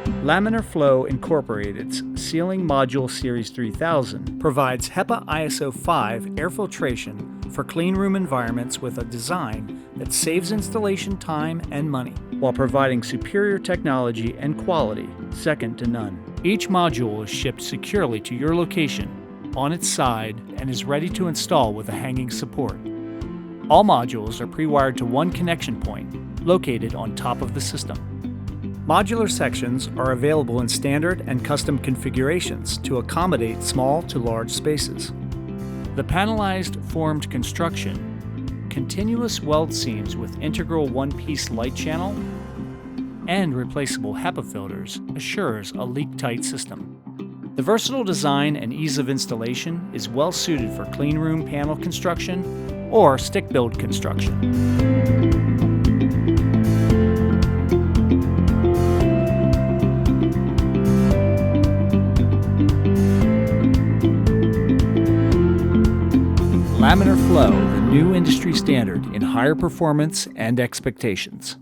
Laminar Flow Incorporated's Ceiling Module Series 3000 provides HEPA ISO 5 air filtration for cleanroom environments with a design that saves installation time and money, while providing superior technology and quality second to none. Each module is shipped securely to your location, on its side, and is ready to install with a hanging support. All modules are pre-wired to one connection point, located on top of the system. Modular sections are available in standard and custom configurations to accommodate small to large spaces. The panelized formed construction, continuous weld seams with integral one-piece light channel, and replaceable HEPA filters assures a leak-tight system. The versatile design and ease of installation is well suited for cleanroom panel construction or stick-build construction. Laminar Flow, the new industry standard in higher performance and expectations.